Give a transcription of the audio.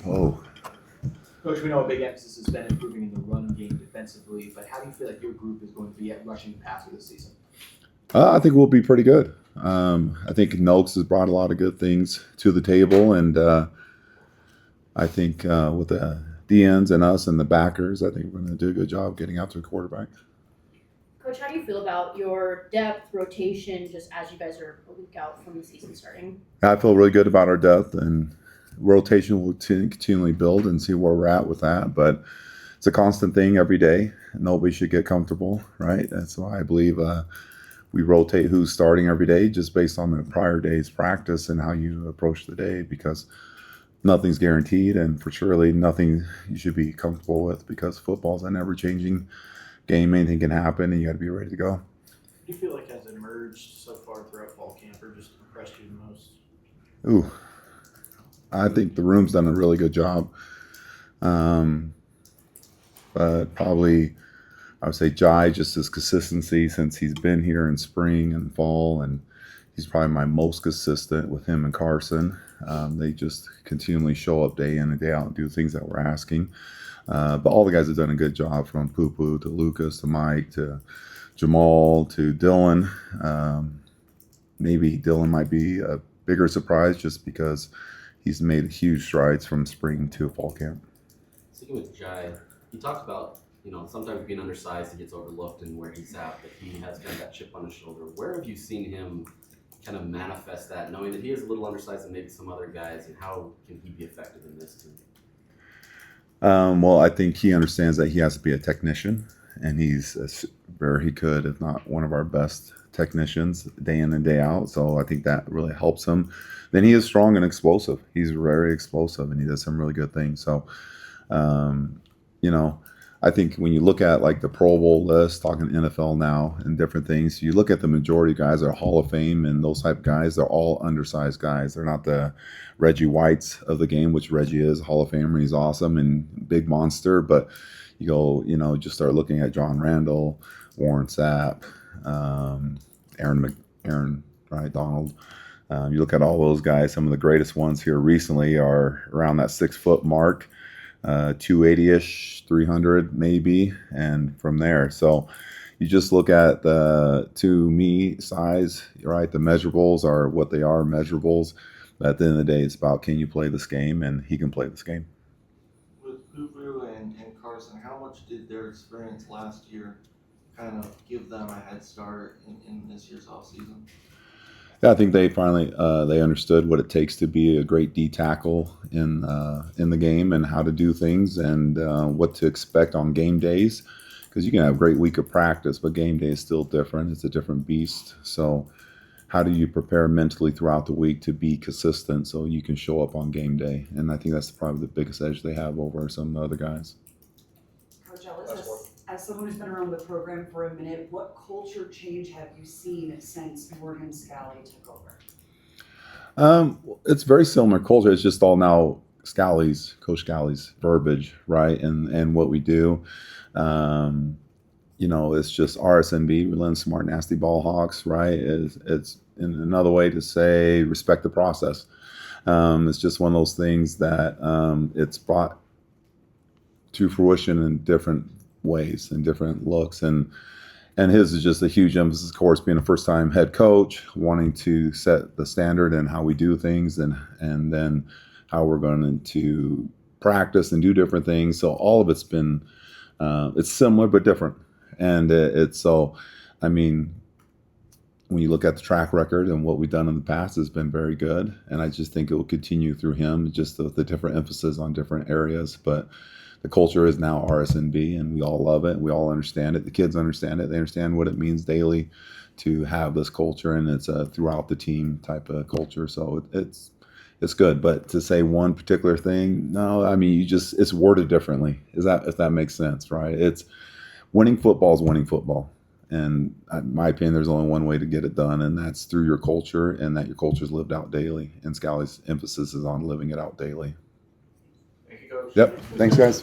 Oh, Coach, we know a big emphasis has been improving in the run game defensively, but how do you feel like your group is going to be at rushing the passer this season? I think we'll be pretty good. I think Noakes has brought a lot of good things to the table, and I think with the DNs and us and the backers, I think we're going to do a good job getting out to the quarterback. Coach, how do you feel about your depth rotation just as you guys are a week out from the season starting? I feel really good about our depth, and rotation will continually build and see where we're at with that. But it's a constant thing every day. Nobody should get comfortable, right? That's why I believe we rotate who's starting every day just based on the prior day's practice and how you approach the day, because nothing's guaranteed, and for surely nothing you should be comfortable with, because football's an ever-changing game. Anything can happen, and you got to be ready to go. Do you feel like has emerged so far throughout fall camp or just impressed you the most? Ooh, I think the room's done a really good job. But probably I would say Jai, just his consistency since he's been here in spring and fall, and he's probably my most consistent with him and Carson. They just continually show up day in and day out and do things that we're asking. But all the guys have done a good job, from Poo to Lucas to Mike to Jamal to Dylan. Maybe Dylan might be a bigger surprise just because he's made huge strides from spring to fall camp. Sticking with Jai, he talks about, sometimes being undersized, he gets overlooked and where he's at, but he has kind of that chip on his shoulder. Where have you seen him kind of manifest that, knowing that he is a little undersized than maybe some other guys, and how can he be effective in this team? Well, I think he understands that he has to be a technician, and he's where he could, if not one of our best technicians, day in and day out. So I think that really helps him. Then he is strong and explosive. He's very explosive, and he does some really good things. So, I think when you look at like the Pro Bowl list, talking NFL now and different things, you look at the majority of guys that are Hall of Fame and those type of guys, they're all undersized guys. They're not the Reggie Whites of the game, which Reggie is a Hall of Famer. He's awesome and big monster. But you go, just start looking at John Randall, Warren Sapp, Aaron, right, Donald. You look at all those guys, some of the greatest ones here recently are around that 6 foot mark. 280-ish, 300 maybe, and from there. So you just look at the, to me, size, right? The measurables are what they are, measurables. But at the end of the day, it's about, can you play this game, and he can play this game. With Boo and Carson, how much did their experience last year kind of give them a head start in this year's offseason? Yeah, I think they finally they understood what it takes to be a great D tackle in the game, and how to do things, and what to expect on game days. Because you can have a great week of practice, but game day is still different. It's a different beast. So how do you prepare mentally throughout the week to be consistent so you can show up on game day? And I think that's probably the biggest edge they have over some of the other guys. Coach Elliss, as someone who's been around the program for a minute, what culture change have you seen since Morgan Scally took over? It's very similar culture. It's just all now Coach Scally's verbiage, right? And what we do. It's just RSNB, Relentless Smart Nasty Ball Hawks, right? It's in another way to say respect the process. It's just one of those things that it's brought to fruition in different ways and different looks, and his is just a huge emphasis, of course, being a first-time head coach, wanting to set the standard and how we do things, and then how we're going to practice and do different things. So all of it's been it's similar but different, and when you look at the track record and what we've done in the past, has been very good, and I just think it will continue through him, just the different emphasis on different areas. But the culture is now RSNB, and we all love it. We all understand it. The kids understand it. They understand what it means daily to have this culture, and it's a throughout the team type of culture. So it's good. But to say one particular thing, no. It's worded differently. If that makes sense, right? It's winning football is winning football. And in my opinion, there's only one way to get it done, and that's through your culture, and that your culture is lived out daily. And Scally's emphasis is on living it out daily. Thank you, Coach. Yep. Thanks, guys.